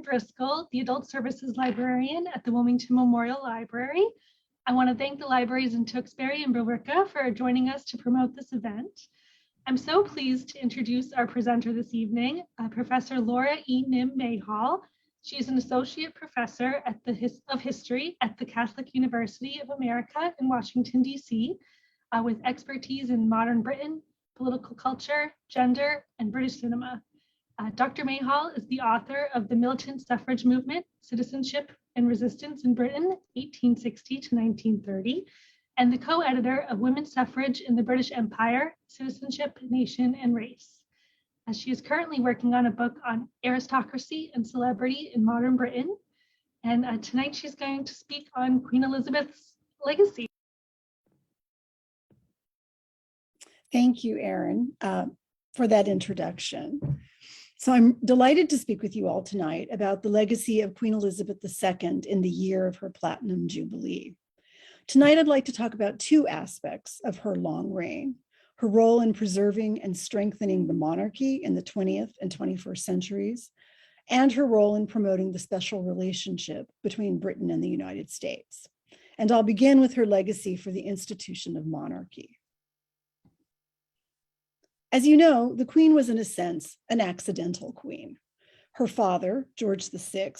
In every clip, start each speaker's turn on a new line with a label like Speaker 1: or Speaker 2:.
Speaker 1: Driscoll, the Adult Services Librarian at the Wilmington Memorial Library. I want to thank the libraries in Tewksbury and Billerica for joining us to promote this event. I'm so pleased to introduce our presenter this evening, Professor Laura E. Nym Mayhall. She is an associate professor of history at the Catholic University of America in Washington, D.C., with expertise in modern Britain, political culture, gender, and British cinema. Dr. Mayhall is the author of The Militant Suffrage Movement, Citizenship and Resistance in Britain, 1860 to 1930, and the co-editor of Women's Suffrage in the British Empire, Citizenship, Nation, and Race. She is currently working on a book on aristocracy and celebrity in modern Britain. And tonight she's going to speak on Queen Elizabeth's legacy.
Speaker 2: Thank you, Erin, for that introduction. So I'm delighted to speak with you all tonight about the legacy of Queen Elizabeth II in the year of her Platinum Jubilee. Tonight, I'd like to talk about two aspects of her long reign: her role in preserving and strengthening the monarchy in the 20th and 21st centuries, and her role in promoting the special relationship between Britain and the United States. And I'll begin with her legacy for the institution of monarchy. As you know, the Queen was, in a sense, an accidental queen. Her father, George VI,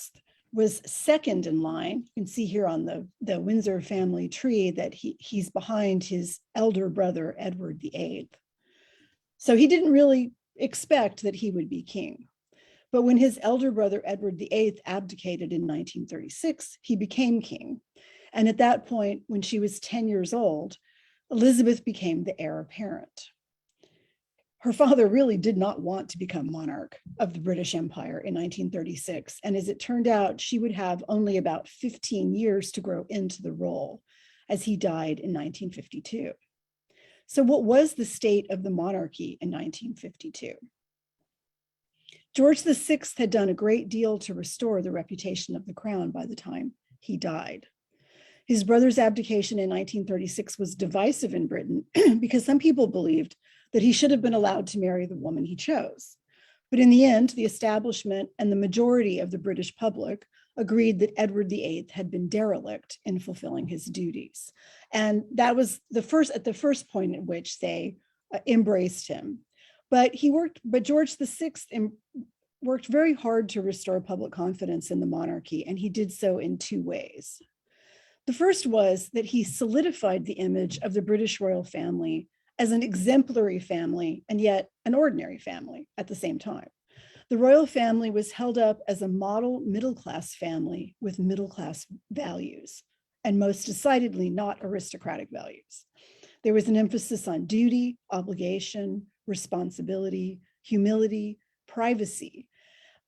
Speaker 2: was second in line. You can see here on the Windsor family tree that he's behind his elder brother, Edward VIII. So he didn't really expect that he would be king. But when his elder brother, Edward VIII, abdicated in 1936, he became king. And at that point, when she was 10 years old, Elizabeth became the heir apparent. Her father really did not want to become monarch of the British Empire in 1936. And as it turned out, she would have only about 15 years to grow into the role, as he died in 1952. So what was the state of the monarchy in 1952? George VI had done a great deal to restore the reputation of the crown by the time he died. His brother's abdication in 1936 was divisive in Britain because some people believed that he should have been allowed to marry the woman he chose. But in the end, the establishment and the majority of the British public agreed that Edward VIII had been derelict in fulfilling his duties. And that was at the first point at which they embraced him. But George VI worked very hard to restore public confidence in the monarchy, and he did so in two ways. The first was that he solidified the image of the British royal family as an exemplary family and yet an ordinary family at the same time. The royal family was held up as a model middle-class family with middle-class values, and most decidedly not aristocratic values. There was an emphasis on duty, obligation, responsibility, humility, privacy.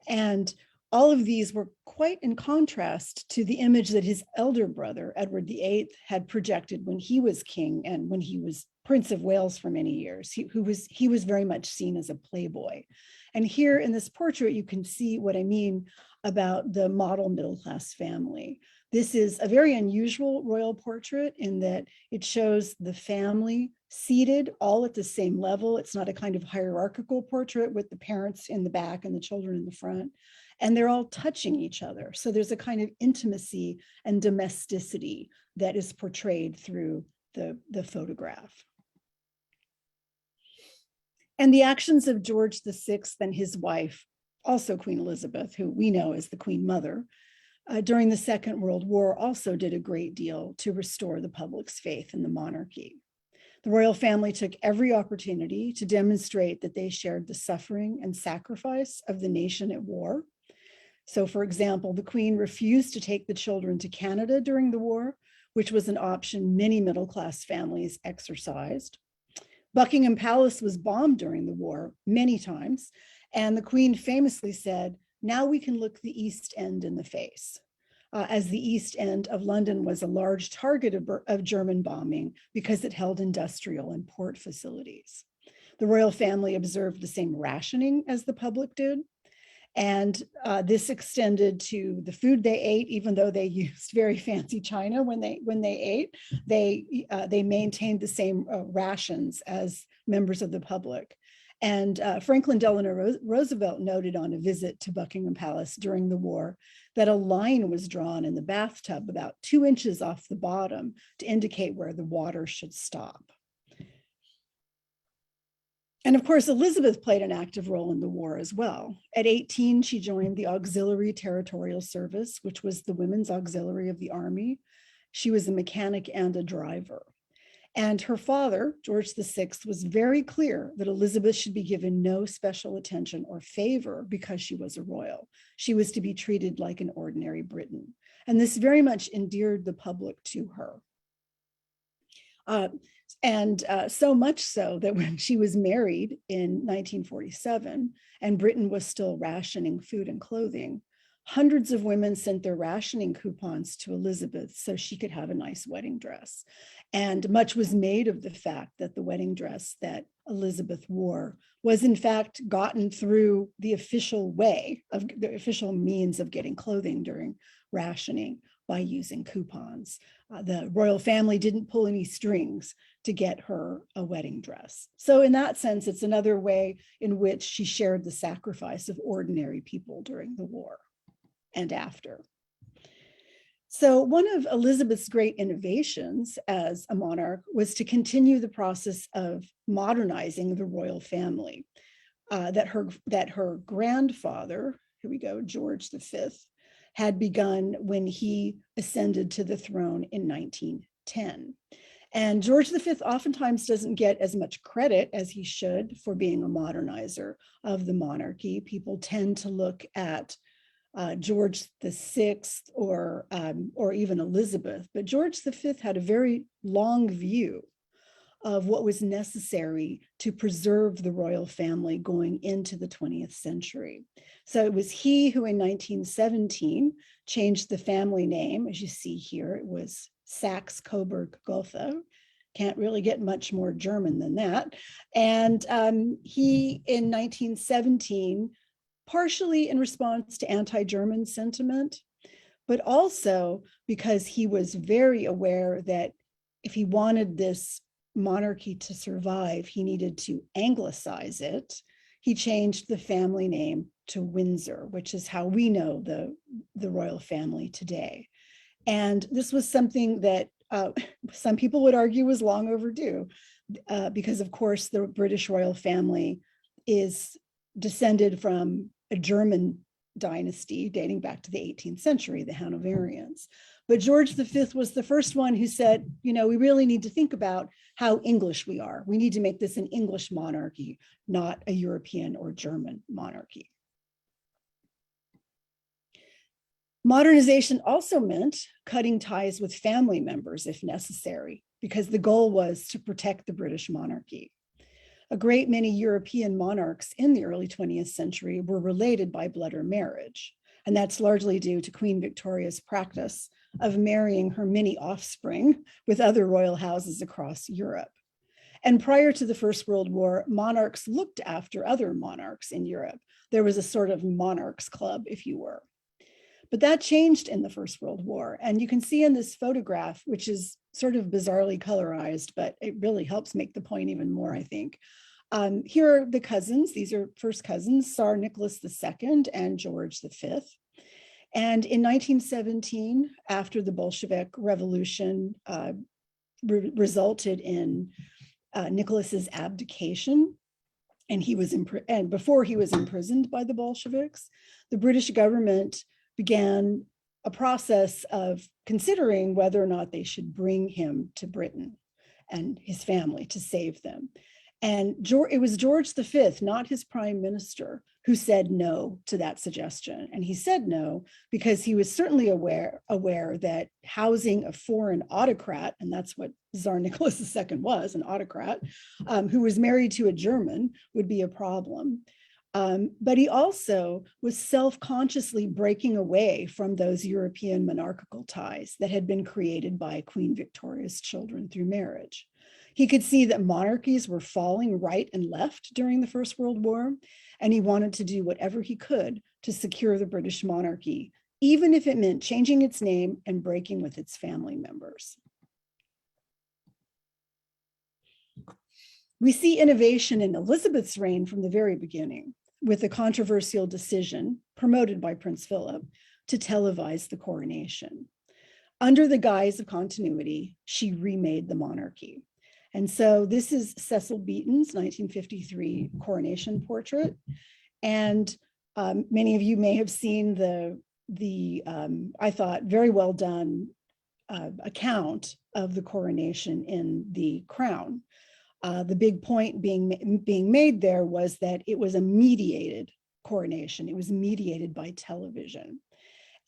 Speaker 2: And all of these were quite in contrast to the image that his elder brother, Edward VIII, had projected when he was king and when he was Prince of Wales for many years. He was very much seen as a playboy. And here in this portrait, you can see what I mean about the model middle-class family. This is a very unusual royal portrait in that it shows the family seated all at the same level. It's not a kind of hierarchical portrait with the parents in the back and the children in the front. And they're all touching each other. So there's a kind of intimacy and domesticity that is portrayed through the photograph. And the actions of George VI and his wife, also Queen Elizabeth, who we know as the Queen Mother, during the Second World War also did a great deal to restore the public's faith in the monarchy. The royal family took every opportunity to demonstrate that they shared the suffering and sacrifice of the nation at war. So, for example, the Queen refused to take the children to Canada during the war, which was an option many middle-class families exercised. Buckingham Palace was bombed during the war many times, and the Queen famously said, "Now we can look the East End in the face," as the East End of London was a large target of German bombing because it held industrial and port facilities. The royal family observed the same rationing as the public did. And this extended to the food they ate, even though they used very fancy china when they ate. They maintained the same rations as members of the public. And Franklin Delano Roosevelt noted on a visit to Buckingham Palace during the war that a line was drawn in the bathtub about 2 inches off the bottom to indicate where the water should stop. And of course, Elizabeth played an active role in the war as well. At 18, she joined the Auxiliary Territorial Service, which was the women's auxiliary of the Army. She was a mechanic and a driver. And her father, George VI, was very clear that Elizabeth should be given no special attention or favor because she was a royal. She was to be treated like an ordinary Briton. And this very much endeared the public to her. So much so that when she was married in 1947 and Britain was still rationing food and clothing, hundreds of women sent their rationing coupons to Elizabeth so she could have a nice wedding dress. And much was made of the fact that the wedding dress that Elizabeth wore was in fact gotten through the official way of the official means of getting clothing during rationing by using coupons. The royal family didn't pull any strings to get her a wedding dress. So in that sense, it's another way in which she shared the sacrifice of ordinary people during the war and after. So one of Elizabeth's great innovations as a monarch was to continue the process of modernizing the royal family that her grandfather, here we go, George V, had begun when he ascended to the throne in 1910. And George V oftentimes doesn't get as much credit as he should for being a modernizer of the monarchy. People tend to look at George VI or even Elizabeth, but George V had a very long view of what was necessary to preserve the royal family going into the 20th century. So it was he who in 1917 changed the family name. As you see here, it was Saxe-Coburg-Gotha. Can't really get much more German than that. And he in 1917, partially in response to anti-German sentiment, but also because he was very aware that if he wanted this monarchy to survive, he needed to anglicize it. He changed the family name to Windsor, which is how we know the royal family today. And this was something that some people would argue was long overdue, because of course the British royal family is descended from a German dynasty dating back to the 18th century, the Hanoverians. But George V was the first one who said, you know, we really need to think about how English we are. We need to make this an English monarchy, not a European or German monarchy. Modernization also meant cutting ties with family members if necessary, because the goal was to protect the British monarchy. A great many European monarchs in the early 20th century were related by blood or marriage, and that's largely due to Queen Victoria's practice of marrying her many offspring with other royal houses across Europe. And prior to the First World War, monarchs looked after other monarchs in Europe. There was a sort of monarchs club, if you were. But that changed in the First World War. And you can see in this photograph, which is sort of bizarrely colorized, but it really helps make the point even more, I think. Here are the cousins. These are first cousins, Tsar Nicholas II and George V. And in 1917, after the Bolshevik Revolution resulted in Nicholas's abdication, and before he was imprisoned by the Bolsheviks, the British government began a process of considering whether or not they should bring him to Britain and his family to save them. And it was George V, not his prime minister, who said no to that suggestion. And he said no because he was certainly aware that housing a foreign autocrat, and that's what Tsar Nicholas II was, an autocrat, who was married to a German, would be a problem. But he also was self-consciously breaking away from those European monarchical ties that had been created by Queen Victoria's children through marriage. He could see that monarchies were falling right and left during the First World War, and he wanted to do whatever he could to secure the British monarchy, even if it meant changing its name and breaking with its family members. We see innovation in Elizabeth's reign from the very beginning, with a controversial decision promoted by Prince Philip to televise the coronation. Under the guise of continuity, she remade the monarchy. And so this is Cecil Beaton's 1953 coronation portrait. And many of you may have seen the I thought, very well done account of the coronation in the Crown. The big point being made there was that it was a mediated coronation. It was mediated by television.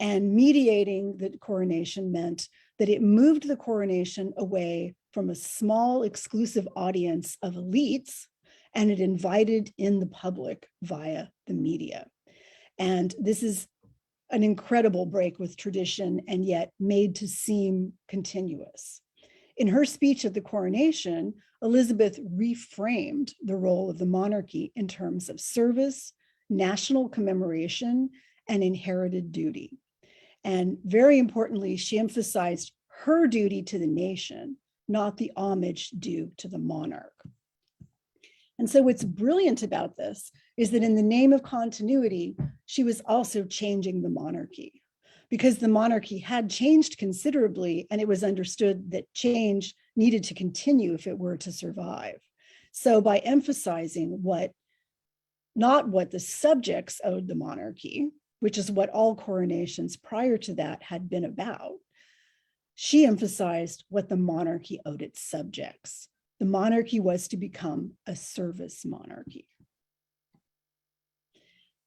Speaker 2: And mediating the coronation meant that it moved the coronation away from a small exclusive audience of elites, and it invited in the public via the media. And this is an incredible break with tradition, and yet made to seem continuous. In her speech at the coronation, Elizabeth reframed the role of the monarchy in terms of service, national commemoration, and inherited duty. And very importantly, she emphasized her duty to the nation, not the homage due to the monarch. And so what's brilliant about this is that in the name of continuity, she was also changing the monarchy, because the monarchy had changed considerably, and it was understood that change needed to continue if it were to survive. So by emphasizing not what the subjects owed the monarchy, which is what all coronations prior to that had been about, she emphasized what the monarchy owed its subjects. The monarchy was to become a service monarchy.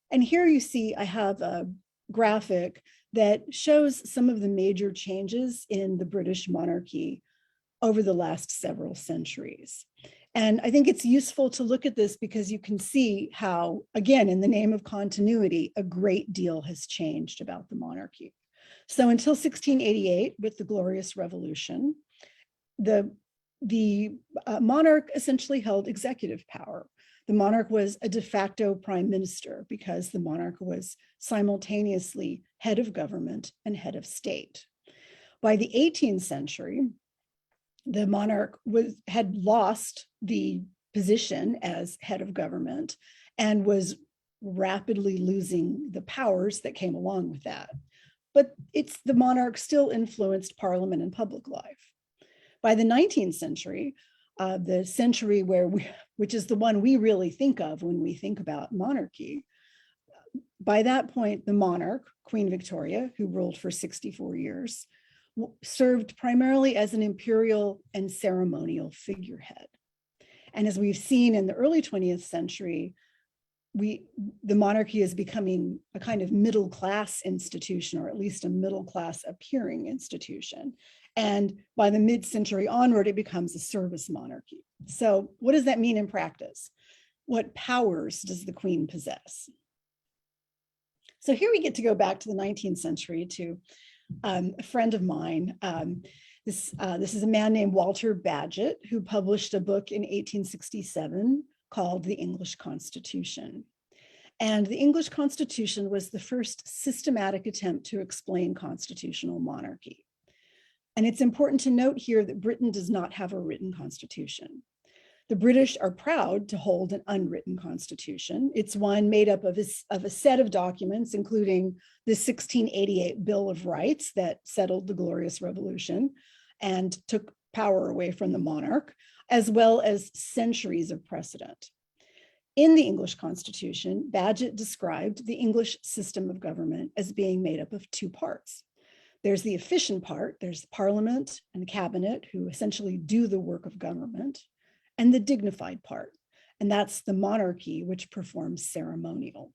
Speaker 2: And here you see, I have a graphic that shows some of the major changes in the British monarchy over the last several centuries. And I think it's useful to look at this because you can see how, again, in the name of continuity, a great deal has changed about the monarchy. So until 1688, with the Glorious Revolution, the monarch essentially held executive power. The monarch was a de facto prime minister because the monarch was simultaneously head of government and head of state. By the 18th century, the monarch had lost the position as head of government and was rapidly losing the powers that came along with that. But the monarch still influenced parliament and public life. By the 19th century, the century which is the one we really think of when we think about monarchy, by that point, the monarch, Queen Victoria, who ruled for 64 years, served primarily as an imperial and ceremonial figurehead. And as we've seen in the early 20th century, the monarchy is becoming a kind of middle class institution, or at least a middle class appearing institution. And by the mid-century onward, it becomes a service monarchy. So what does that mean in practice? What powers does the Queen possess? So here we get to go back to the 19th century to a friend of mine. This is a man named Walter Bagehot, who published a book in 1867 called The English Constitution. And the English Constitution was the first systematic attempt to explain constitutional monarchy. And it's important to note here that Britain does not have a written constitution. The British are proud to hold an unwritten constitution. It's one made up of a set of documents, including the 1688 Bill of Rights that settled the Glorious Revolution and took power away from the monarch, as well as centuries of precedent. In the English Constitution, Bagehot described the English system of government as being made up of two parts. There's the efficient part, there's the Parliament and the Cabinet, who essentially do the work of government, and the dignified part, and that's the monarchy, which performs ceremonial.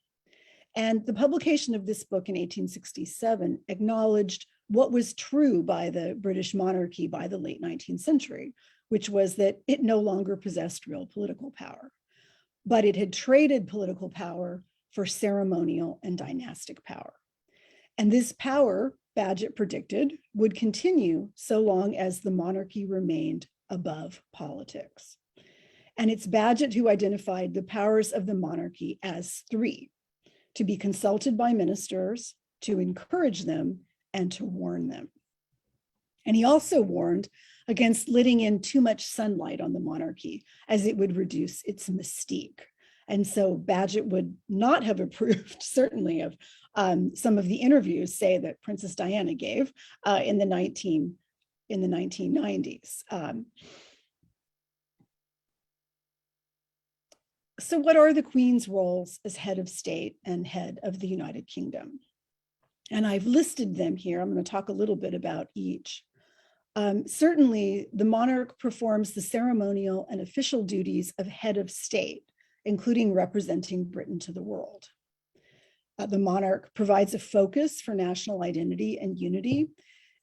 Speaker 2: And the publication of this book in 1867 acknowledged what was true by the British monarchy by the late 19th century, which was that it no longer possessed real political power, but it had traded political power for ceremonial and dynastic power. And this power, Bagehot predicted, would continue so long as the monarchy remained above politics. And it's Bagehot who identified the powers of the monarchy as three: to be consulted by ministers, to encourage them, and to warn them. And he also warned against letting in too much sunlight on the monarchy, as it would reduce its mystique. And so Bagehot would not have approved, certainly, of some of the interviews, say, that Princess Diana gave in the 1990s. So what are the Queen's roles as head of state and head of the United Kingdom? And I've listed them here. I'm going to talk a little bit about each. Certainly, the monarch performs the ceremonial and official duties of head of state, including representing Britain to the world. The monarch provides a focus for national identity and unity,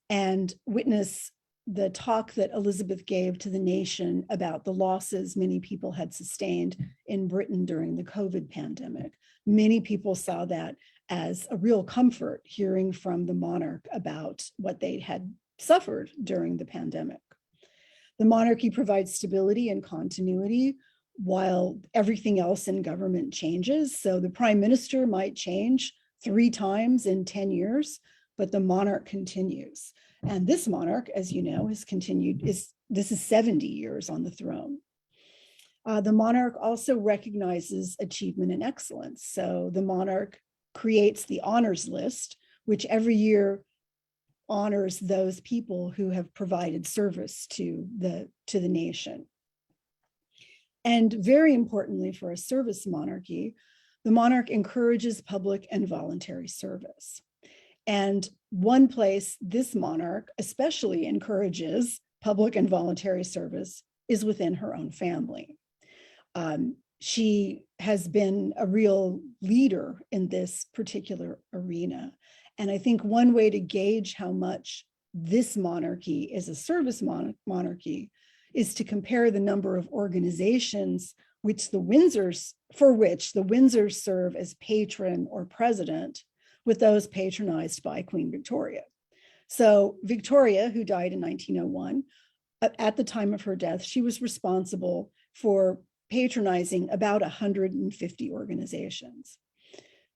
Speaker 2: and witness the talk that Elizabeth gave to the nation about the losses many people had sustained in Britain during the COVID pandemic. Many people saw that as a real comfort, hearing from the monarch about what they had suffered during the pandemic. The monarchy provides stability and continuity while everything else in government changes. So the prime minister might change 3 times in 10 years, but the monarch continues. And this monarch, as you know, has continued, this is 70 years on the throne. The monarch also recognizes achievement and excellence. So the monarch creates the honors list, which every year honors those people who have provided service to the nation. And very importantly, for a service monarchy, the monarch encourages public and voluntary service. And one place this monarch especially encourages public and voluntary service is within her own family. She has been a real leader in this particular arena. And I think one way to gauge how much this monarchy is a service monarchy is to compare the number of organizations for which the Windsors serve as patron or president with those patronized by Queen Victoria. So Victoria, who died in 1901, at the time of her death, she was responsible for patronizing about 150 organizations.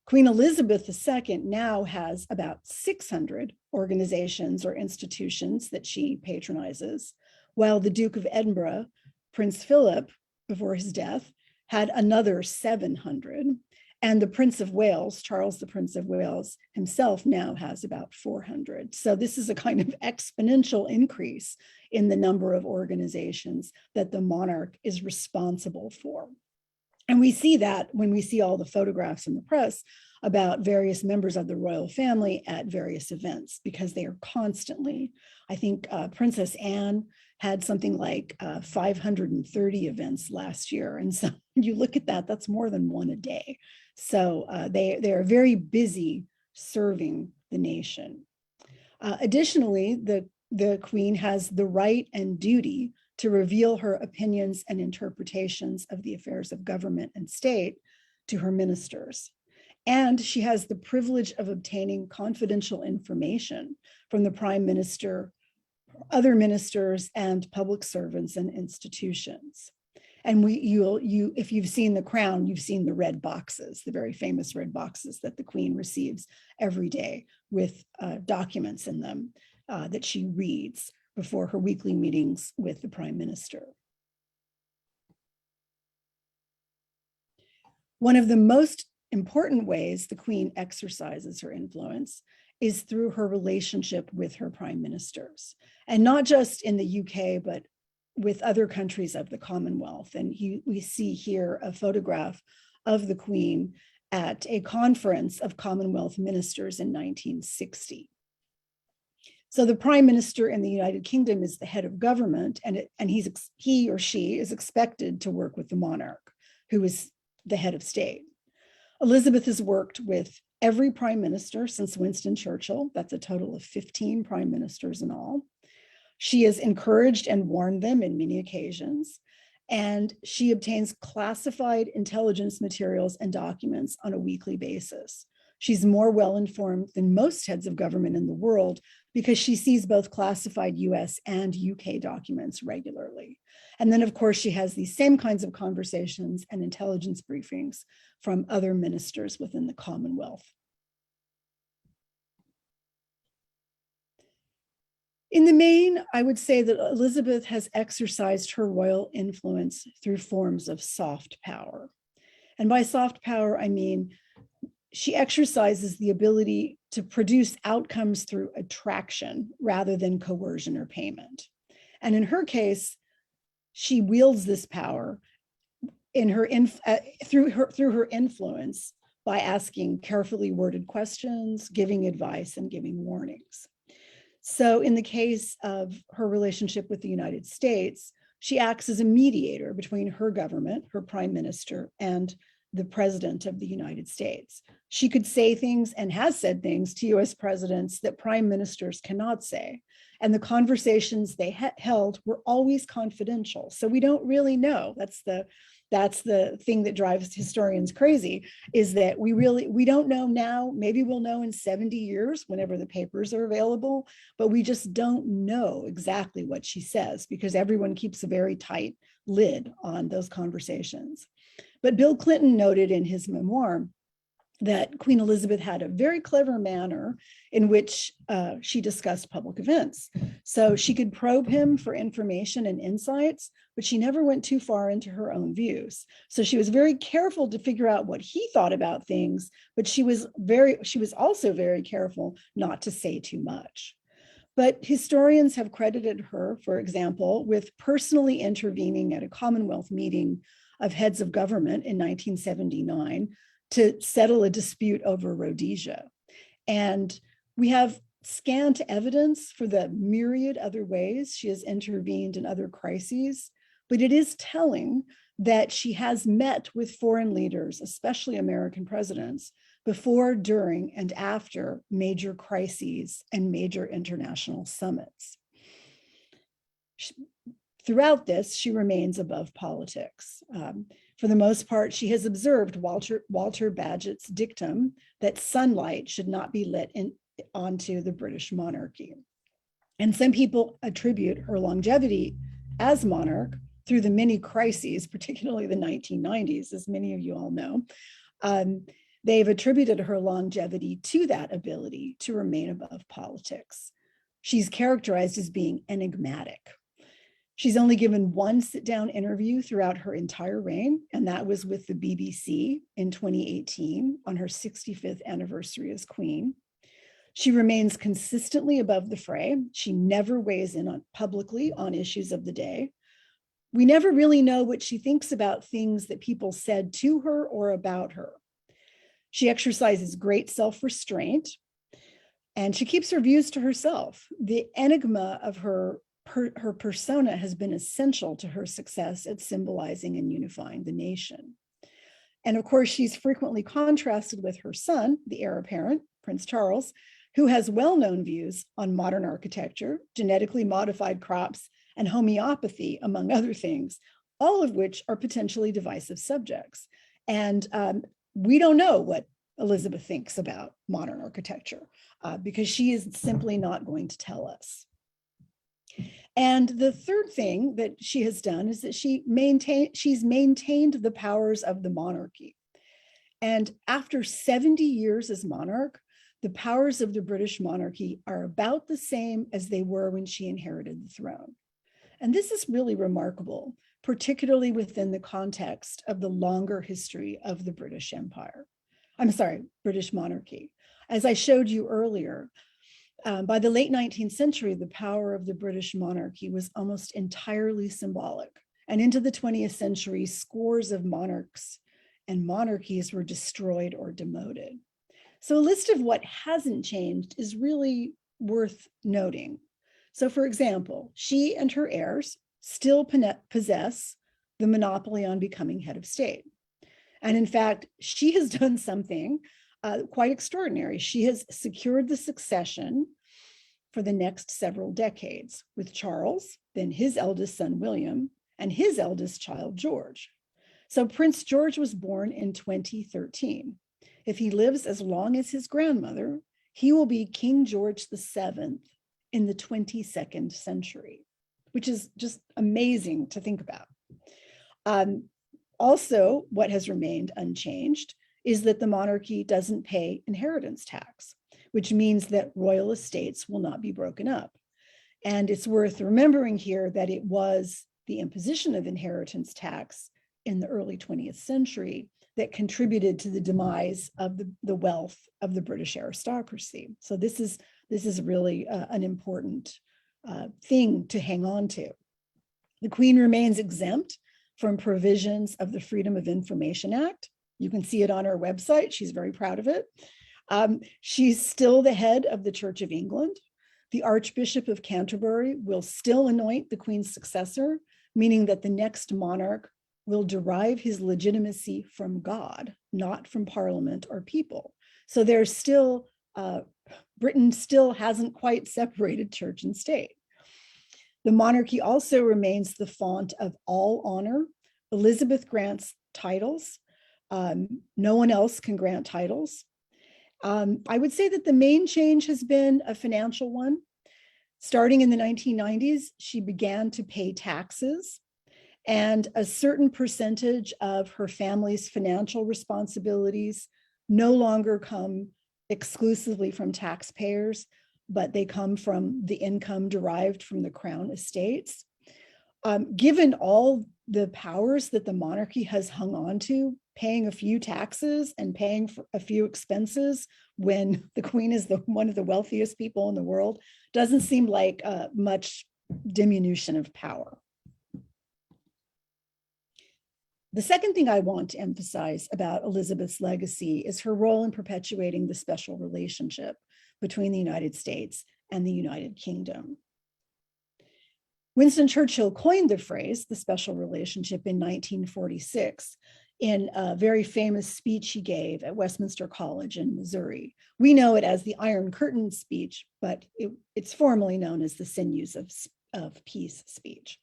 Speaker 2: Queen Elizabeth II now has about 600 organizations or institutions that she patronizes, while the Duke of Edinburgh, Prince Philip, before his death, had another 700. And the Prince of Wales, Charles, the Prince of Wales himself, now has about 400. So this is a kind of exponential increase in the number of organizations that the monarch is responsible for. And we see that when we see all the photographs in the press about various members of the royal family at various events, because they are constantly, I think Princess Anne had something like 530 events last year. And so you look at that, that's more than one a day. So they are very busy serving the nation. Additionally, the Queen has the right and duty to reveal her opinions and interpretations of the affairs of government and state to her ministers. And she has the privilege of obtaining confidential information from the Prime Minister, other ministers, and public servants and institutions. And if you've seen The Crown, you've seen the red boxes, the very famous red boxes that the Queen receives every day with documents in them that she reads before her weekly meetings with the Prime Minister. One of the most important ways the Queen exercises her influence is through her relationship with her prime ministers, and not just in the UK, but with other countries of the Commonwealth. And we see here a photograph of the Queen at a conference of Commonwealth ministers in 1960. So the Prime Minister in the United Kingdom is the head of government, and he or she is expected to work with the monarch, who is the head of state. Elizabeth has worked with every prime minister since Winston Churchill. That's a total of 15 prime ministers in all. She has encouraged and warned them in many occasions, and she obtains classified intelligence materials and documents on a weekly basis. She's more well-informed than most heads of government in the world because she sees both classified US and UK documents regularly. And then, of course, she has these same kinds of conversations and intelligence briefings from other ministers within the Commonwealth. In the main, I would say that Elizabeth has exercised her royal influence through forms of soft power. And by soft power, I mean she exercises the ability to produce outcomes through attraction rather than coercion or payment. And in her case, she wields this power through her influence by asking carefully worded questions, giving advice, and giving warnings. So in the case of her relationship with the United States, she acts as a mediator between her government, her prime minister, and the president of the United States. She could say things and has said things to US presidents that prime ministers cannot say. And the conversations they held were always confidential. So we don't really know. That's the thing that drives historians crazy, is that we don't know now. Maybe we'll know in 70 years whenever the papers are available, but we just don't know exactly what she says because everyone keeps a very tight lid on those conversations. But Bill Clinton noted in his memoir that Queen Elizabeth had a very clever manner in which she discussed public events. So she could probe him for information and insights, but she never went too far into her own views. So she was very careful to figure out what he thought about things, but she was also very careful not to say too much. But historians have credited her, for example, with personally intervening at a Commonwealth meeting of heads of government in 1979 to settle a dispute over Rhodesia. And we have scant evidence for the myriad other ways she has intervened in other crises, but it is telling that she has met with foreign leaders, especially American presidents, before, during, and after major crises and major international summits. Throughout this, she remains above politics. For the most part, she has observed Walter Bagehot's dictum that sunlight should not be lit onto the British monarchy. And some people attribute her longevity as monarch through the many crises, particularly the 1990s, as many of you all know. They've attributed her longevity to that ability to remain above politics. She's characterized as being enigmatic. She's only given one sit-down interview throughout her entire reign, and that was with the BBC in 2018 on her 65th anniversary as queen. She remains consistently above the fray. She never weighs in publicly on issues of the day. We never really know what she thinks about things that people said to her or about her. She exercises great self-restraint, and she keeps her views to herself. The enigma of her persona has been essential to her success at symbolizing and unifying the nation. And of course, she's frequently contrasted with her son, the heir apparent, Prince Charles, who has well-known views on modern architecture, genetically modified crops, and homeopathy, among other things, all of which are potentially divisive subjects. And we don't know what Elizabeth thinks about modern architecture because she is simply not going to tell us. And the third thing that she has done is that she's maintained the powers of the monarchy. And after 70 years as monarch, the powers of the British monarchy are about the same as they were when she inherited the throne. And this is really remarkable, particularly within the context of the longer history of the British monarchy. As I showed you earlier, by the late 19th century, the power of the British monarchy was almost entirely symbolic. And into the 20th century, scores of monarchs and monarchies were destroyed or demoted. So a list of what hasn't changed is really worth noting. So for example, she and her heirs still possess the monopoly on becoming head of state. And in fact, she has done something quite extraordinary. She has secured the succession for the next several decades with Charles, then his eldest son, William, and his eldest child, George. So Prince George was born in 2013. If he lives as long as his grandmother, he will be King George VII in the 22nd century, which is just amazing to think about. Also, what has remained unchanged is that the monarchy doesn't pay inheritance tax, which means that royal estates will not be broken up. And it's worth remembering here that it was the imposition of inheritance tax in the early 20th century that contributed to the demise of the wealth of the British aristocracy. So this is really an important thing to hang on to. The Queen remains exempt from provisions of the Freedom of Information Act. You can see it on her website. She's very proud of it. She's still the head of the Church of England. The Archbishop of Canterbury will still anoint the Queen's successor, meaning that the next monarch will derive his legitimacy from God, not from Parliament or people. So there's still, Britain still hasn't quite separated church and state. The monarchy also remains the font of all honor. Elizabeth grants titles. No one else can grant titles. I would say that the main change has been a financial one. Starting in the 1990s, she began to pay taxes, and a certain percentage of her family's financial responsibilities no longer come exclusively from taxpayers, but they come from the income derived from the crown estates. Given all the powers that the monarchy has hung on to, paying a few taxes and paying for a few expenses when the Queen is one of the wealthiest people in the world doesn't seem like much diminution of power. The second thing I want to emphasize about Elizabeth's legacy is her role in perpetuating the special relationship between the United States and the United Kingdom. Winston Churchill coined the phrase, the special relationship, in 1946 in a very famous speech he gave at Westminster College in Missouri. We know it as the Iron Curtain speech, but it's formally known as the Sinews of Peace speech.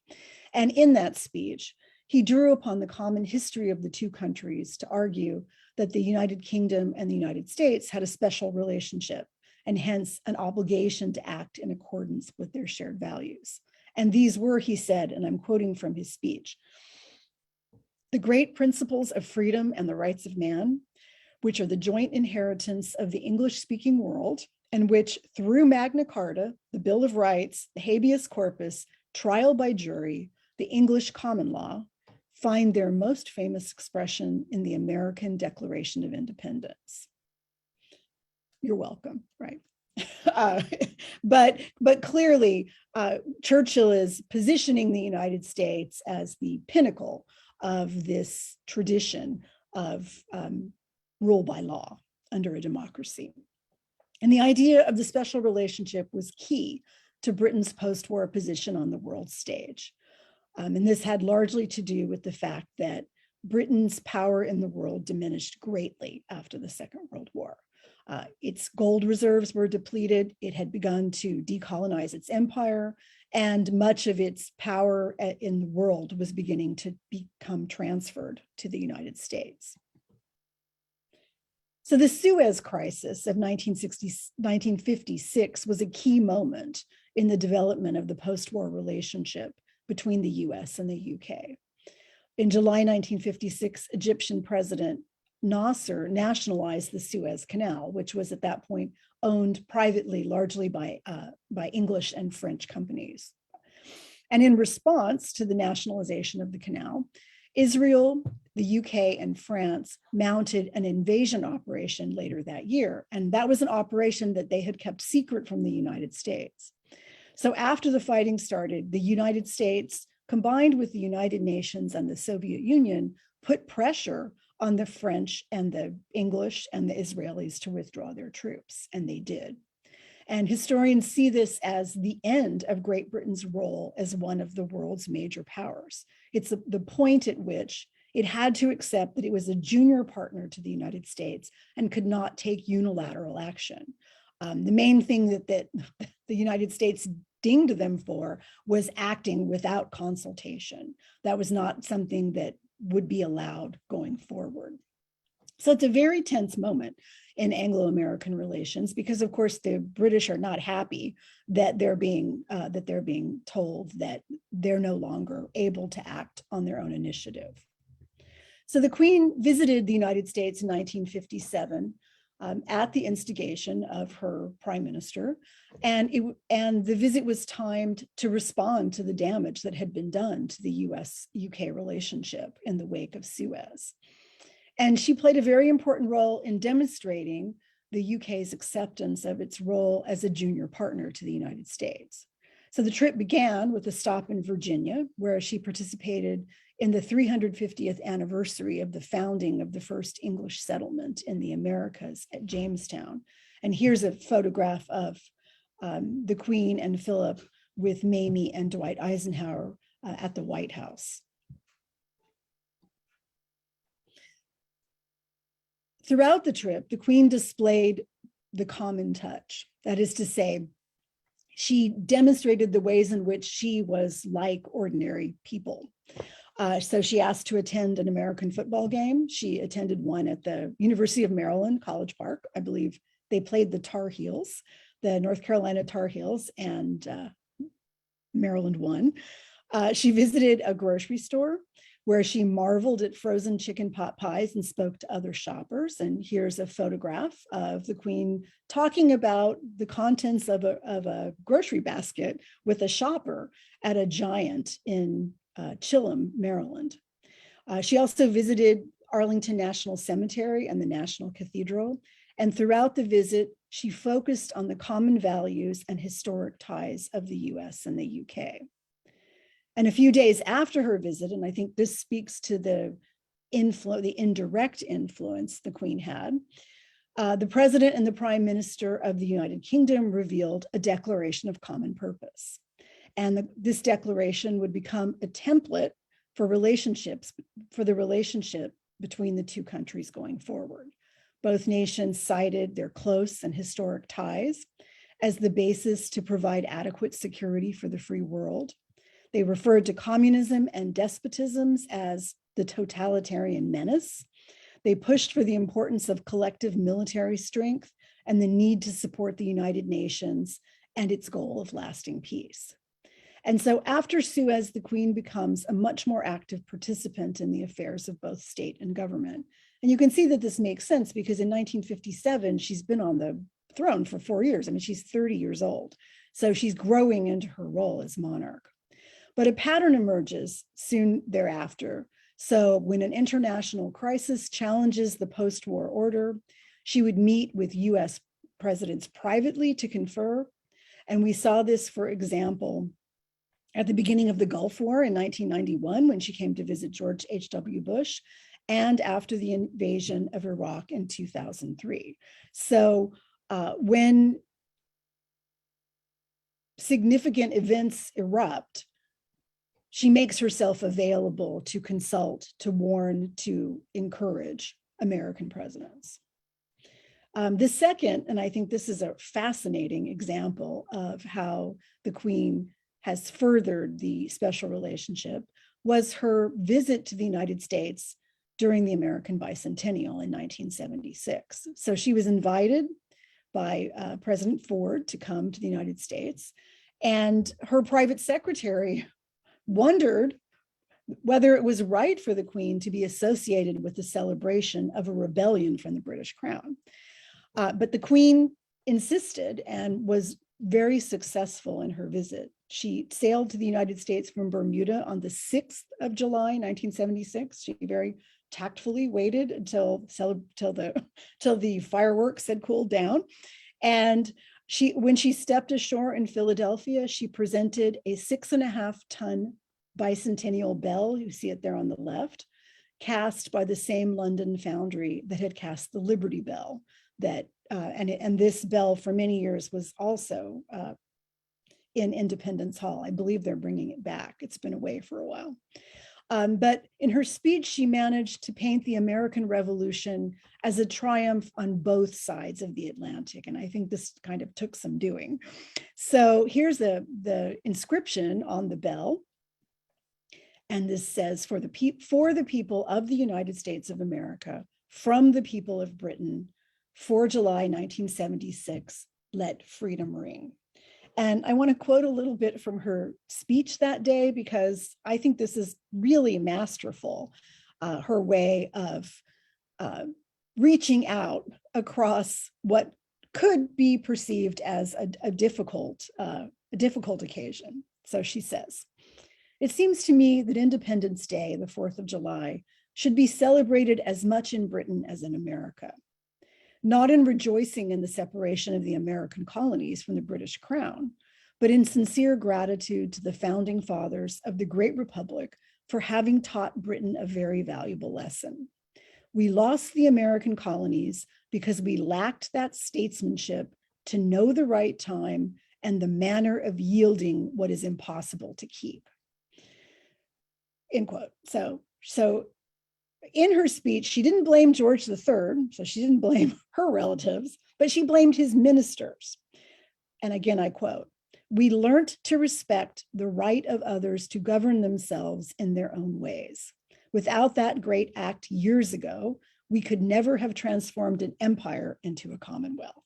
Speaker 2: And in that speech, he drew upon the common history of the two countries to argue that the United Kingdom and the United States had a special relationship and hence an obligation to act in accordance with their shared values. And these were, he said, and I'm quoting from his speech, "The great principles of freedom and the rights of man, which are the joint inheritance of the English-speaking world, and which through Magna Carta, the Bill of Rights, the habeas corpus, trial by jury, the English common law, find their most famous expression in the American Declaration of Independence." You're welcome, right? But clearly, Churchill is positioning the United States as the pinnacle of this tradition of rule by law under a democracy. And the idea of the special relationship was key to Britain's post-war position on the world stage. And this had largely to do with the fact that Britain's power in the world diminished greatly after the Second World War. Its gold reserves were depleted. It had begun to decolonize its empire, and much of its power in the world was beginning to become transferred to the United States. So the Suez Crisis of 1956 was a key moment in the development of the post-war relationship between the US and the UK. In July 1956, Egyptian President Nasser nationalized the Suez Canal, which was at that point owned privately, largely by English and French companies. And in response to the nationalization of the canal, Israel, the UK, and France mounted an invasion operation later that year. And that was an operation that they had kept secret from the United States. So after the fighting started, the United States, combined with the United Nations and the Soviet Union, put pressure on the French and the English and the Israelis to withdraw their troops, and they did. And historians see this as the end of Great Britain's role as one of the world's major powers. It's the point at which it had to accept that it was a junior partner to the United States and could not take unilateral action. The main thing that the United States dinged them for was acting without consultation. That was not something that would be allowed going forward. So it's a very tense moment in Anglo-American relations because, of course, the British are not happy that they're being told that they're no longer able to act on their own initiative. So the Queen visited the United States in 1957 at the instigation of her prime minister. And the visit was timed to respond to the damage that had been done to the US-UK relationship in the wake of Suez. And she played a very important role in demonstrating the UK's acceptance of its role as a junior partner to the United States. So the trip began with a stop in Virginia, where she participated in the 350th anniversary of the founding of the first English settlement in the Americas at Jamestown. And here's a photograph of the Queen and Philip with Mamie and Dwight Eisenhower at the White House. Throughout the trip, the Queen displayed the common touch. That is to say, she demonstrated the ways in which she was like ordinary people. So she asked to attend an American football game. She attended one at the University of Maryland, College Park. I believe they played the Tar Heels, the North Carolina Tar Heels, and Maryland won. She visited a grocery store where she marveled at frozen chicken pot pies and spoke to other shoppers. And here's a photograph of the Queen talking about the contents of a grocery basket with a shopper at a Giant in Chilham, Maryland. She also visited Arlington National Cemetery and the National Cathedral. And throughout the visit, she focused on the common values and historic ties of the US and the UK. And a few days after her visit, and I think this speaks to the indirect influence the Queen had, the President and the Prime Minister of the United Kingdom revealed a declaration of common purpose. And this declaration would become a template for the relationship between the two countries going forward. Both nations cited their close and historic ties as the basis to provide adequate security for the free world. They referred to communism and despotisms as the totalitarian menace. They pushed for the importance of collective military strength and the need to support the United Nations and its goal of lasting peace. And so after Suez, the Queen becomes a much more active participant in the affairs of both state and government. And you can see that this makes sense because in 1957, she's been on the throne for 4 years. I mean, she's 30 years old. So she's growing into her role as monarch. But a pattern emerges soon thereafter. So when an international crisis challenges the post-war order, she would meet with US presidents privately to confer. And we saw this, for example, at the beginning of the Gulf War in 1991, when she came to visit George H.W. Bush, and after the invasion of Iraq in 2003. So when significant events erupt, she makes herself available to consult, to warn, to encourage American presidents. The second, and I think this is a fascinating example of how the Queen has furthered the special relationship, was her visit to the United States during the American bicentennial in 1976. So she was invited by President Ford to come to the United States, and her private secretary wondered whether it was right for the Queen to be associated with the celebration of a rebellion from the British Crown. But the Queen insisted and was very successful in her visit. She sailed to the United States from Bermuda on the 6th of July, 1976. She very tactfully waited until the fireworks had cooled down. And when she stepped ashore in Philadelphia, she presented a 6.5-ton bicentennial bell, you see it there on the left, cast by the same London foundry that had cast the Liberty Bell. And this bell for many years was also in Independence Hall. I believe they're bringing it back. It's been away for a while. But in her speech, she managed to paint the American Revolution as a triumph on both sides of the Atlantic. And I think this kind of took some doing. So here's the inscription on the bell. And this says, for the people of the United States of America, from the people of Britain, for July 1976, let freedom ring. And I want to quote a little bit from her speech that day, because I think this is really masterful, her way of reaching out across what could be perceived as a difficult occasion. So she says, "It seems to me that Independence Day, the 4th of July, should be celebrated as much in Britain as in America, not in rejoicing in the separation of the American colonies from the British crown, but in sincere gratitude to the founding fathers of the great republic for having taught Britain a very valuable lesson. We lost the American colonies because we lacked that statesmanship to know the right time and the manner of yielding what is impossible to keep." End quote. So in her speech, she didn't blame George III, so she didn't blame her relatives, but she blamed his ministers. And again, I quote, "We learnt to respect the right of others to govern themselves in their own ways. Without that great act years ago, we could never have transformed an empire into a commonwealth."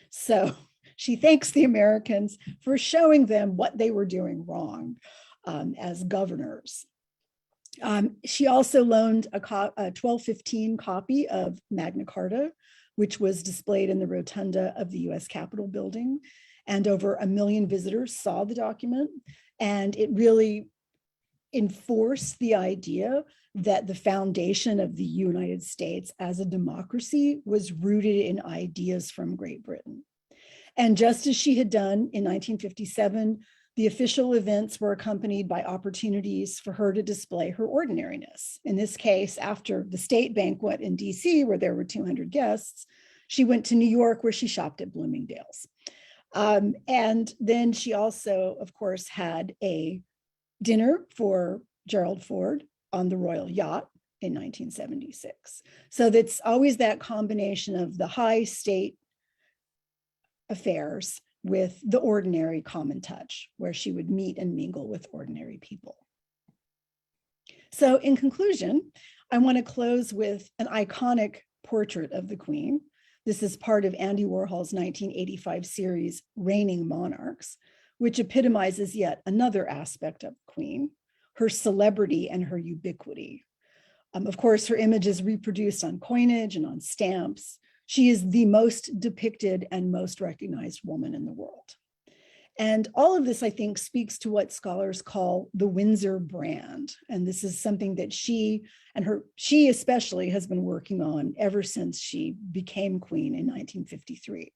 Speaker 2: So she thanks the Americans for showing them what they were doing wrong as governors. She also loaned a 1215 copy of Magna Carta, which was displayed in the rotunda of the US Capitol building. And over 1 million visitors saw the document. And it really enforced the idea that the foundation of the United States as a democracy was rooted in ideas from Great Britain. And just as she had done in 1957, the official events were accompanied by opportunities for her to display her ordinariness. In this case, after the state banquet in DC, where there were 200 guests, she went to New York, where she shopped at Bloomingdale's. And then she also, of course, had a dinner for Gerald Ford on the Royal Yacht in 1976. So that's always that combination of the high state affairs with the ordinary common touch, where she would meet and mingle with ordinary people. So in conclusion, I want to close with an iconic portrait of the Queen. This is part of Andy Warhol's 1985 series, Reigning Monarchs, which epitomizes yet another aspect of the Queen, her celebrity and her ubiquity. Of course, her image is reproduced on coinage and on stamps. She is the most depicted and most recognized woman in the world. And all of this, I think, speaks to what scholars call the Windsor brand. And this is something that she especially has been working on ever since she became queen in 1953.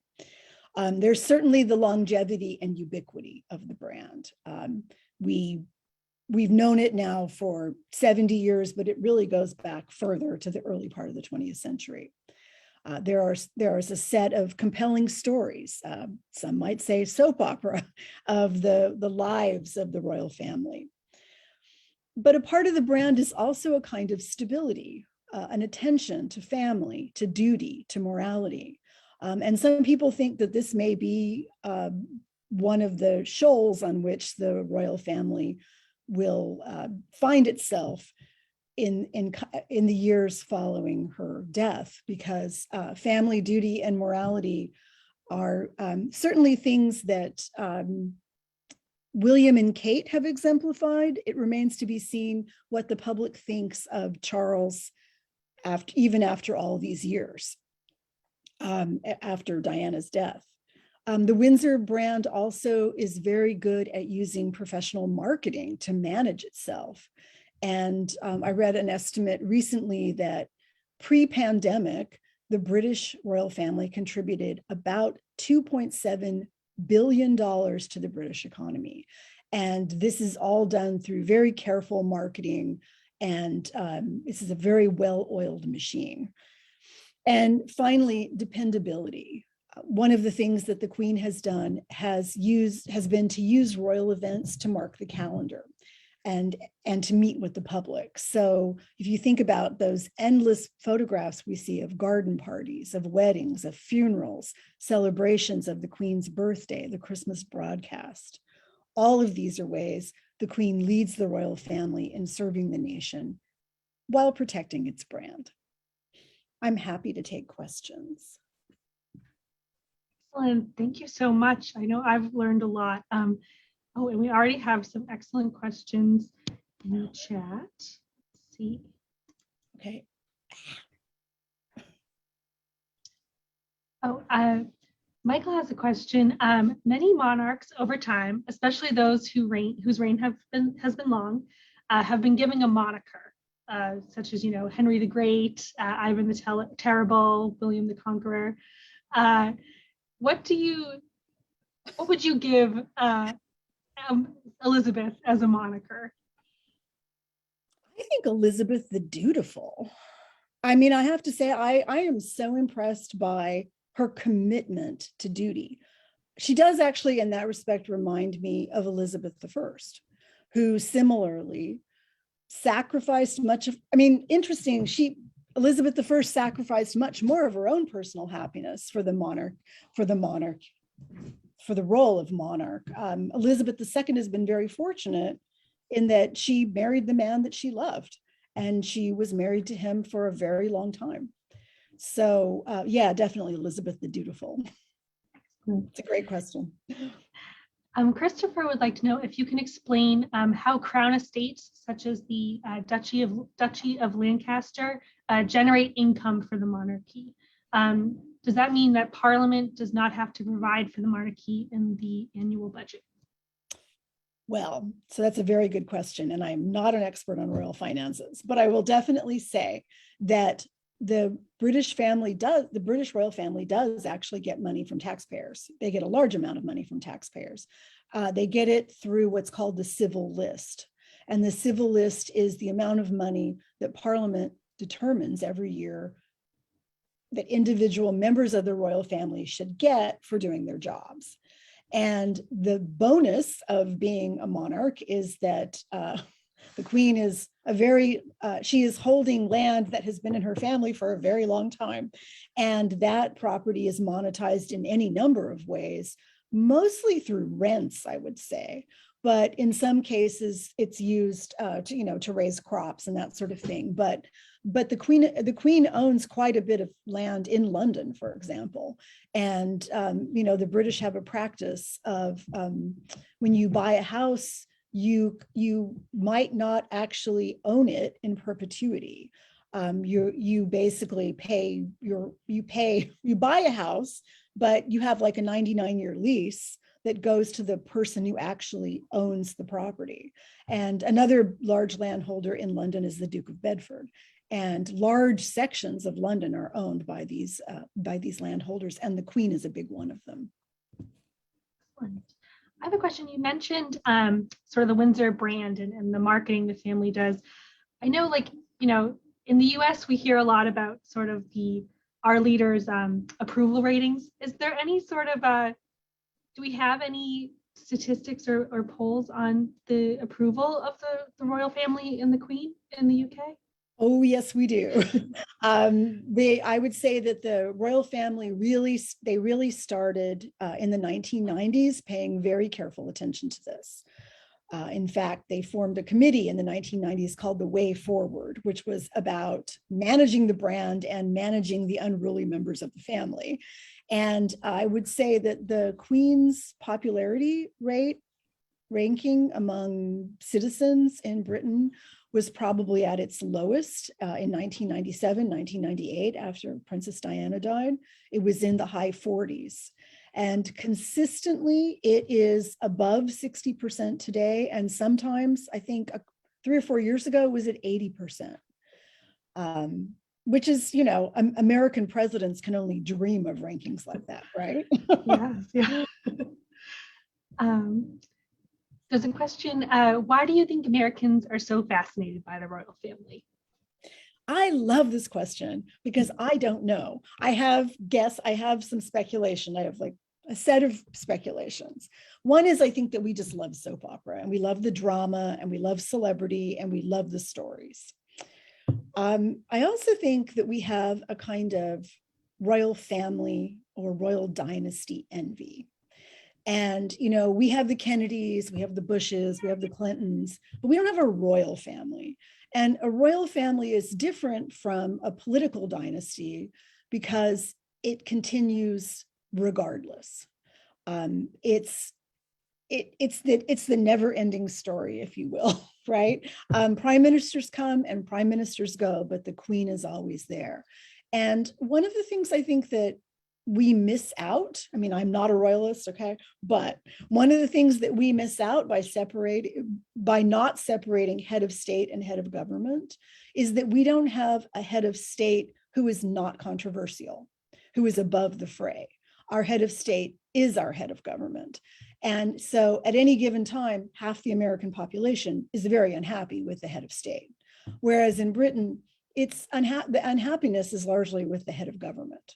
Speaker 2: There's certainly the longevity and ubiquity of the brand. We've known it now for 70 years, but it really goes back further to the early part of the 20th century. There is a set of compelling stories, some might say soap opera, of the lives of the royal family. But a part of the brand is also a kind of stability, an attention to family, to duty, to morality. And some people think that this may be one of the shoals on which the royal family will find itself in the years following her death, because family duty and morality are certainly things that William and Kate have exemplified. It remains to be seen what the public thinks of Charles even after all these years, after Diana's death. The Windsor brand also is very good at using professional marketing to manage itself. And I read an estimate recently that pre-pandemic, the British royal family contributed about $2.7 billion to the British economy. And this is all done through very careful marketing. And this is a very well-oiled machine. And finally, dependability. One of the things that the Queen has done has been to use royal events to mark the calendar and to meet with the public. So if you think about those endless photographs we see of garden parties, of weddings, of funerals, celebrations of the Queen's birthday, the Christmas broadcast, all of these are ways the Queen leads the royal family in serving the nation while protecting its brand. I'm happy to take questions.
Speaker 1: Excellent. Thank you so much. I know I've learned a lot. Oh, and we already have some excellent questions in the chat. Let's see.
Speaker 2: Okay.
Speaker 1: Oh, Michael has a question. Many monarchs over time, especially those whose reign has been long, have been given a moniker, such as Henry the Great, Ivan the Terrible, William the Conqueror. Uh, what would you give Elizabeth as a moniker?
Speaker 2: I think Elizabeth the Dutiful. I mean, I have to say, I am so impressed by her commitment to duty. She does actually, in that respect, remind me of Elizabeth I, who similarly sacrificed much of, I mean, interesting, Elizabeth I sacrificed much more of her own personal happiness for the monarch, for the monarch, for the role of monarch. Elizabeth II has been very fortunate in that she married the man that she loved, and she was married to him for a very long time. So yeah, definitely Elizabeth the Dutiful. It's a great question.
Speaker 1: Christopher would like to know if you can explain how crown estates, such as the Duchy of Lancaster, generate income for the monarchy. Does that mean that Parliament does not have to provide for the monarchy in the annual budget?
Speaker 2: Well, so that's a very good question, and I'm not an expert on royal finances, but I will definitely say that the British royal family does actually get money from taxpayers. They get a large amount of money from taxpayers. They get it through what's called the civil list. And the civil list is the amount of money that Parliament determines every year that individual members of the royal family should get for doing their jobs. And the bonus of being a monarch is that the Queen is she is holding land that has been in her family for a very long time. And that property is monetized in any number of ways, mostly through rents, I would say. But in some cases, it's used to raise crops and that sort of thing. But the Queen owns quite a bit of land in London, for example. And the British have a practice of when you buy a house, you might not actually own it in perpetuity. You basically you buy a house, but you have like a 99-year lease that goes to the person who actually owns the property. And another large landholder in London is the Duke of Bedford. And large sections of London are owned by these landholders, and the Queen is a big one of them.
Speaker 1: Excellent. I have a question. You mentioned sort of the Windsor brand and the marketing the family does. I know, in the US, we hear a lot about sort of our leaders' approval ratings. Is there any sort of do we have any statistics or polls on the approval of the royal family and the Queen in the UK?
Speaker 2: Oh, yes, we do. I would say that the royal family really started in the 1990s, paying very careful attention to this. In fact, they formed a committee in the 1990s called the Way Forward, which was about managing the brand and managing the unruly members of the family. And I would say that the Queen's popularity ranking among citizens in Britain was probably at its lowest in 1997, 1998, after Princess Diana died. It was in the high 40s. And consistently, it is above 60% today. And sometimes, I think 3 or 4 years ago, it was at 80%, which is, American presidents can only dream of rankings like that, right?
Speaker 1: Yes, yeah. There's a question, why do you think Americans are so fascinated by the royal family?
Speaker 2: I love this question because I don't know. I have some speculation. I have like a set of speculations. One is I think that we just love soap opera, and we love the drama, and we love celebrity, and we love the stories. I also think that we have a kind of royal family or royal dynasty envy. And, we have the Kennedys, we have the Bushes, we have the Clintons, but we don't have a royal family. And a royal family is different from a political dynasty because it continues regardless. It's the never-ending story, if you will, right? Prime ministers come and prime ministers go, but the Queen is always there. And one of the things I think that we miss out. I mean, I'm not a royalist, okay, but one of the things that we miss out by not separating head of state and head of government is that we don't have a head of state who is not controversial, who is above the fray. Our head of state is our head of government. And so at any given time, half the American population is very unhappy with the head of state. Whereas in Britain, the unhappiness is largely with the head of government.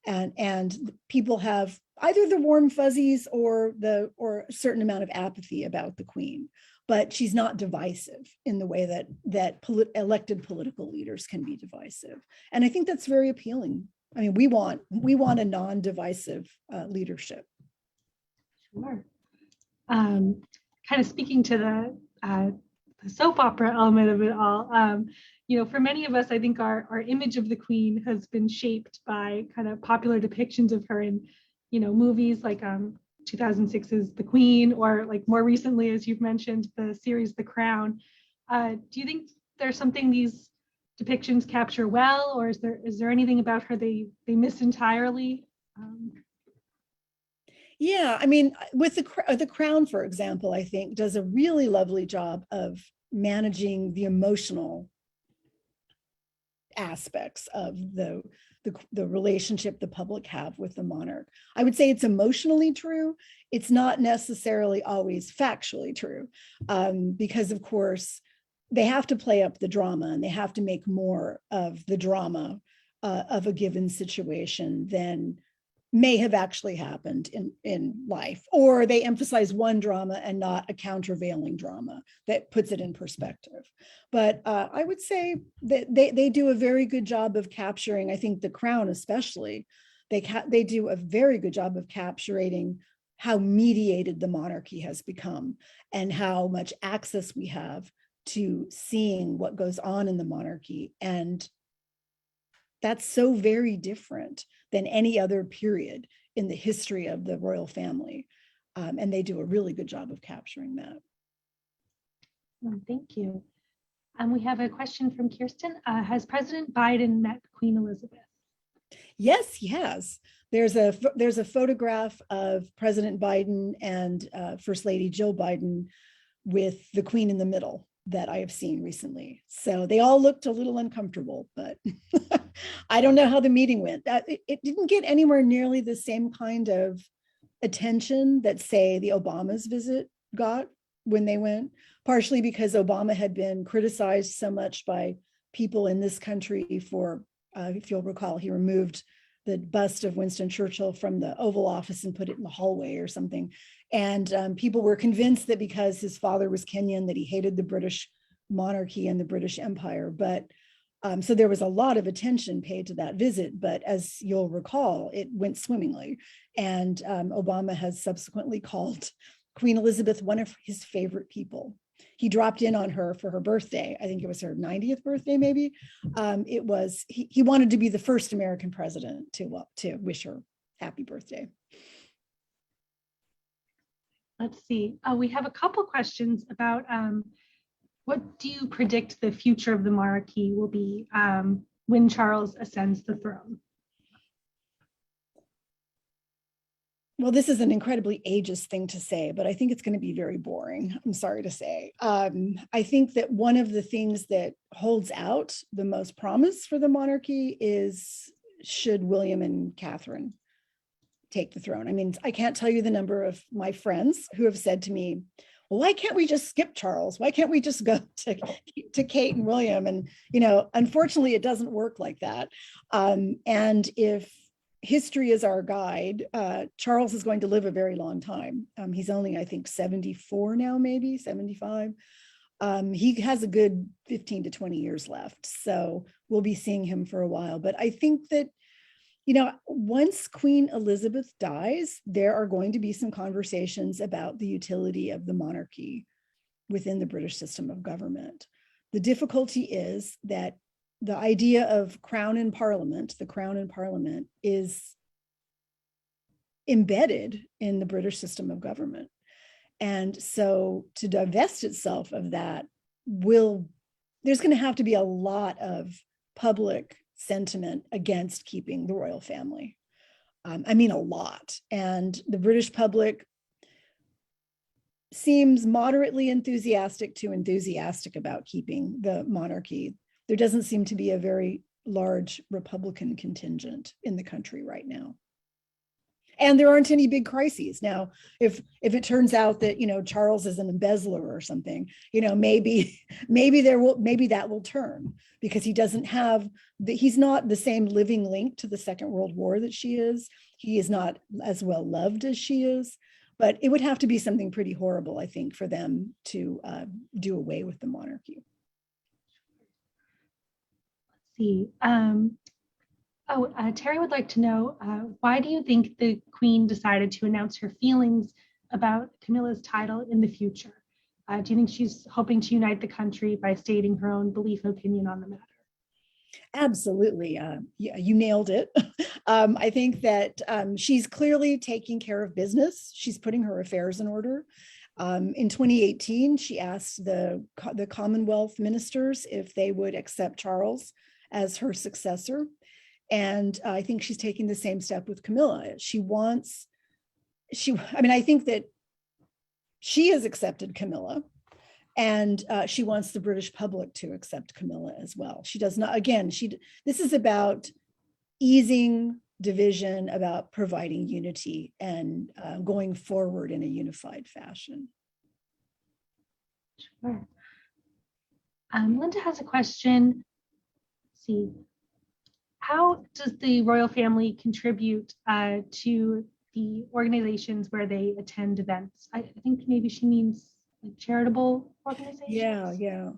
Speaker 2: And people have either the warm fuzzies or a certain amount of apathy about the Queen, but she's not divisive in the way that elected political leaders can be divisive. And I think that's very appealing. I mean, we want a non-divisive leadership.
Speaker 1: Sure. Kind of speaking to the soap opera element of it all, for many of us, I think our image of the Queen has been shaped by kind of popular depictions of her in, movies like 2006's The Queen, or like more recently, as you've mentioned, the series The Crown. Do you think there's something these depictions capture well, or is there anything about her they miss entirely?
Speaker 2: Yeah, I mean, with the Crown, for example, I think does a really lovely job of managing the emotional aspects of the relationship the public have with the monarch. I would say it's emotionally true. It's not necessarily always factually true, because of course they have to play up the drama and they have to make more of the drama of a given situation than may have actually happened in life, or they emphasize one drama and not a countervailing drama that puts it in perspective. But I would say that they do a very good job of capturing, I think The Crown especially, they do a very good job of capturing how mediated the monarchy has become and how much access we have to seeing what goes on in the monarchy. And that's so very different than any other period in the history of the royal family. And they do a really good job of capturing that.
Speaker 1: Thank you. We have a question from Kirsten. Has President Biden met Queen Elizabeth?
Speaker 2: Yes, he has. There's a photograph of President Biden and First Lady Jill Biden with the Queen in the middle that I have seen recently. So they all looked a little uncomfortable, but I don't know how the meeting went. It didn't get anywhere nearly the same kind of attention that, say, the Obama's visit got when they went, partially because Obama had been criticized so much by people in this country for, if you'll recall, he removed the bust of Winston Churchill from the Oval Office and put it in the hallway or something. And people were convinced that because his father was Kenyan, that he hated the British monarchy and the British Empire. But so there was a lot of attention paid to that visit, but as you'll recall, it went swimmingly. And Obama has subsequently called Queen Elizabeth one of his favorite people. He dropped in on her for her birthday. I think it was her 90th birthday, maybe. He wanted to be the first American president to wish her happy birthday.
Speaker 1: Let's see. We have a couple questions about what do you predict the future of the monarchy will be when Charles ascends the throne?
Speaker 2: Well, this is an incredibly ageist thing to say, but I think it's going to be very boring. I'm sorry to say. I think that one of the things that holds out the most promise for the monarchy is, should William and Catherine take the throne? I mean, I can't tell you the number of my friends who have said to me, well, why can't we just skip Charles? Why can't we just go to Kate and William? And, unfortunately, it doesn't work like that. And if history is our guide, Charles is going to live a very long time. He's only, I think, 74 now, maybe 75. He has a good 15 to 20 years left. So we'll be seeing him for a while. But I think that, once Queen Elizabeth dies, there are going to be some conversations about the utility of the monarchy within the British system of government. The difficulty is that the idea of the crown in parliament is embedded in the British system of government. And so to divest itself of that, there's going to have to be a lot of public sentiment against keeping the royal family. I mean, a lot. And the British public seems moderately enthusiastic to enthusiastic about keeping the monarchy. There doesn't seem to be a very large Republican contingent in the country right now. And there aren't any big crises. Now, if it turns out that, Charles is an embezzler or something, maybe that will turn, because he doesn't have he's not the same living link to the Second World War that she is. He is not as well loved as she is. But it would have to be something pretty horrible, I think, for them to do away with the monarchy.
Speaker 1: Let's see. Terry would like to know, why do you think the Queen decided to announce her feelings about Camilla's title in the future? Do you think she's hoping to unite the country by stating her own belief and opinion on the matter?
Speaker 2: Absolutely. Yeah, you nailed it. I think that she's clearly taking care of business. She's putting her affairs in order. In 2018, she asked the Commonwealth ministers if they would accept Charles as her successor. And I think she's taking the same step with Camilla. I think that she has accepted Camilla, and she wants the British public to accept Camilla as well. She does not, again, this is about easing division, about providing unity, and going forward in a unified fashion.
Speaker 1: Sure. Linda has a question. Let's see. How does the royal family contribute to the organizations where they attend events? I think maybe she means like charitable organizations.
Speaker 2: Yeah.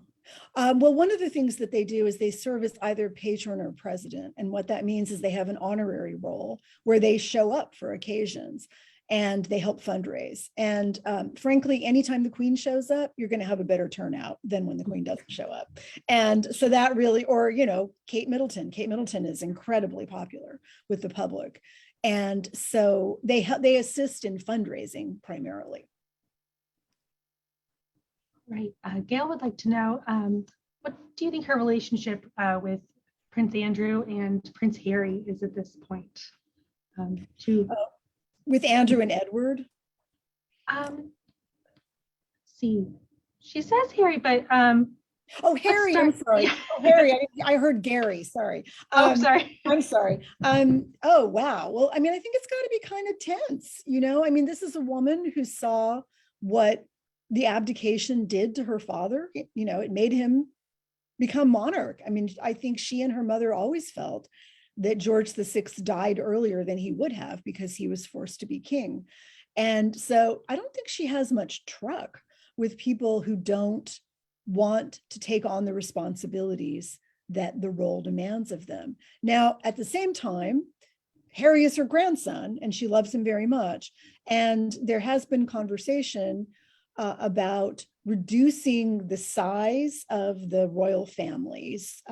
Speaker 2: Well, one of the things that they do is they serve as either patron or president. And what that means is they have an honorary role where they show up for occasions and they help fundraise. And frankly, anytime the Queen shows up, you're going to have a better turnout than when the Queen doesn't show up. And so that really, or, Kate Middleton. Kate Middleton is incredibly popular with the public. And so they assist in fundraising primarily.
Speaker 1: Right. Gail would like to know, what do you think her relationship with Prince Andrew and Prince Harry is at this point?
Speaker 2: With Andrew and Edward?
Speaker 1: See, she says Harry, but
Speaker 2: oh, Harry, I'm sorry.
Speaker 1: Yeah.
Speaker 2: Oh, Harry, I heard Gary, sorry.
Speaker 1: Sorry.
Speaker 2: I'm sorry. Oh, wow. Well, I think it's got to be kind of tense, this is a woman who saw what the abdication did to her father. It made him become monarch. I think she and her mother always felt that George VI died earlier than he would have because he was forced to be king. And so I don't think she has much truck with people who don't want to take on the responsibilities that the role demands of them. Now, at the same time, Harry is her grandson and she loves him very much. And there has been conversation about reducing the size of the royal family's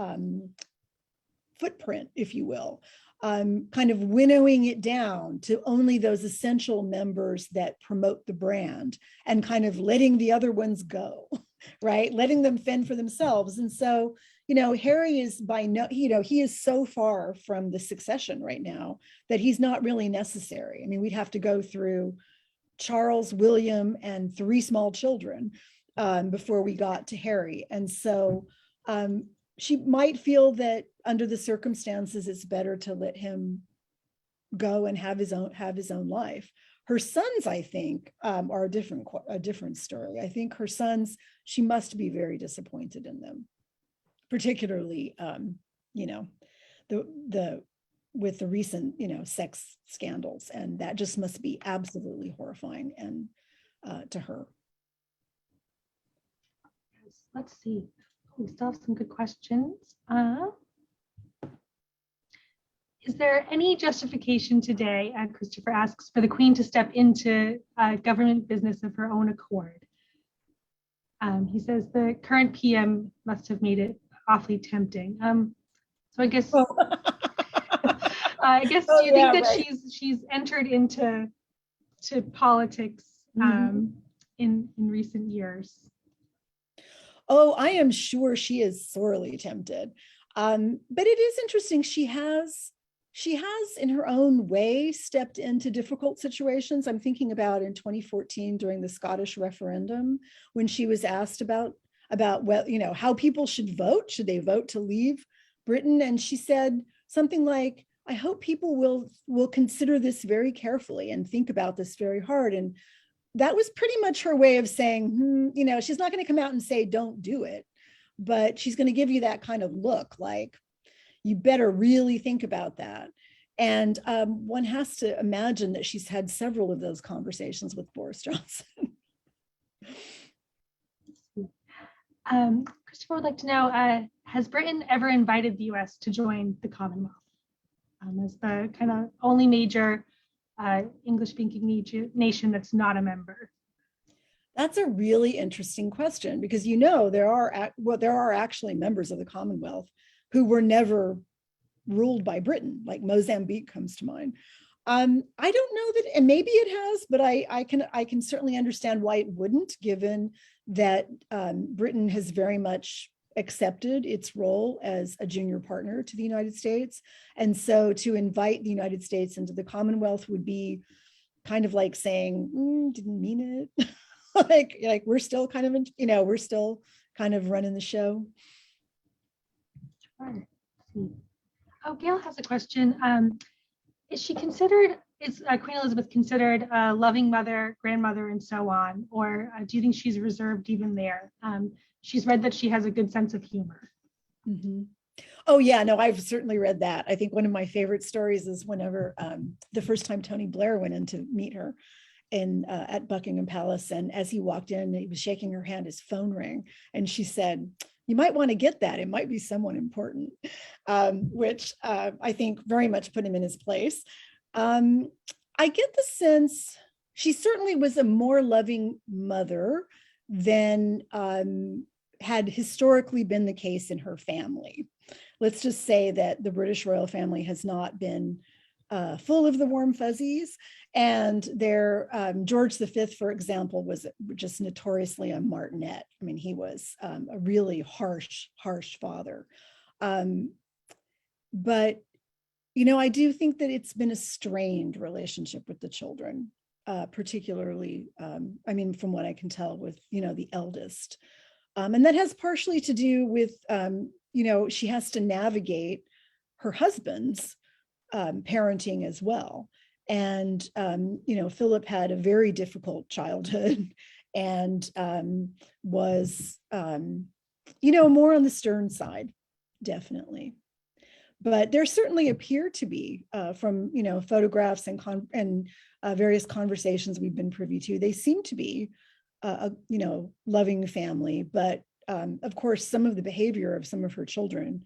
Speaker 2: footprint, if you will, kind of winnowing it down to only those essential members that promote the brand and kind of letting the other ones go, right? Letting them fend for themselves. And so, Harry is he is so far from the succession right now that he's not really necessary. We'd have to go through Charles, William, and 3 small children before we got to Harry. And so she might feel that under the circumstances, it's better to let him go and have his own life. Her sons, I think, are a different story. I think her sons, she must be very disappointed in them, particularly, with the recent, sex scandals, and that just must be absolutely horrifying and to her.
Speaker 1: Let's see. We still have some good questions. Is there any justification today, Christopher asks, for the Queen to step into government business of her own accord? He says the current PM must have made it awfully tempting. So I guess, do you think that right. she's entered into politics in recent years?
Speaker 2: Oh, I am sure she is sorely tempted. But it is interesting. She has she has, in her own way, stepped into difficult situations. I'm thinking about in 2014 during the Scottish referendum, when she was asked about well, how people should vote. Should they vote to leave Britain? And she said something like, "I hope people will consider this very carefully and think about this very hard." And that was pretty much her way of saying, she's not going to come out and say, "Don't do it," but she's going to give you that kind of look, like, you better really think about that. And one has to imagine that she's had several of those conversations with Boris Johnson.
Speaker 1: Christopher would like to know, has Britain ever invited the US to join the Commonwealth as the kind of only major English-speaking nation that's not a member?
Speaker 2: That's a really interesting question, because there are actually members of the Commonwealth who were never ruled by Britain, like Mozambique comes to mind. I don't know that, and maybe it has, but I can certainly understand why it wouldn't, given that Britain has very much accepted its role as a junior partner to the United States. And so to invite the United States into the Commonwealth would be kind of like saying, didn't mean it. like we're still kind of, we're still kind of running the show.
Speaker 1: Sure. Oh, Gail has a question. Is Queen Elizabeth considered a loving mother, grandmother, and so on? Or do you think she's reserved even there? She's read that she has a good sense of humor.
Speaker 2: Mm-hmm. Oh yeah, no, I've certainly read that. I think one of my favorite stories is whenever the first time Tony Blair went in to meet her at Buckingham Palace, and as he walked in, he was shaking her hand, his phone rang, and she said, "You might want to get that. It might be someone important," which I think very much put him in his place. I get the sense she certainly was a more loving mother than had historically been the case in her family. Let's just say that the British royal family has not been full of the warm fuzzies, and their George V, for example, was just notoriously a martinet. I mean, he was a really harsh father. But I do think that it's been a strained relationship with the children, particularly, from what I can tell, with the eldest, and that has partially to do with she has to navigate her husband's parenting as well. And, Philip had a very difficult childhood and was, more on the stern side, definitely. But there certainly appear to be, from, photographs and various conversations we've been privy to, they seem to be a loving family. But of course, some of the behavior of some of her children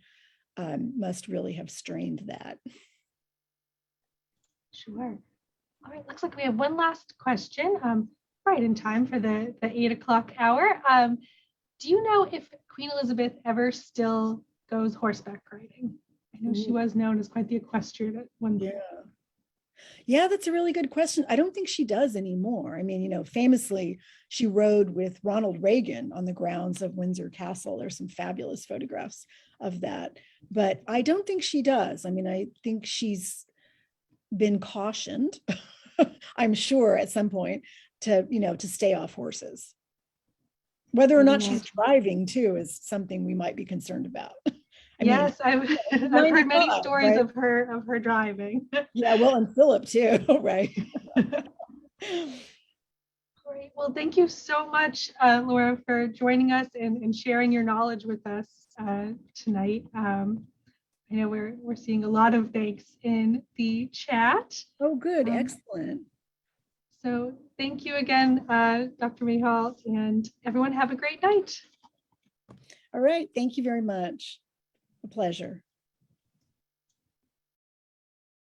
Speaker 2: must really have strained that.
Speaker 1: Sure. All right, looks like we have one last question, right in time for the 8 o'clock hour. Do you know if Queen Elizabeth ever still goes horseback riding? I know she was known as quite the equestrian at one point.
Speaker 2: Yeah, that's a really good question. I don't think she does anymore. I mean, famously, she rode with Ronald Reagan on the grounds of Windsor Castle. There's some fabulous photographs of that, but I don't think she does. I mean, I think she's been cautioned, I'm sure, at some point to stay off horses. Whether or not she's driving too is something we might be concerned about.
Speaker 1: Yes, I've heard many stories, right? of her driving.
Speaker 2: Yeah, well, and Philip too, right?
Speaker 1: Great. Well, thank you so much, Laura, for joining us and sharing your knowledge with us tonight. I know we're seeing a lot of thanks in the chat.
Speaker 2: Oh, good. Excellent.
Speaker 1: So thank you again, Dr. Mayhall, and everyone have a great night.
Speaker 2: All right. Thank you very much. A pleasure.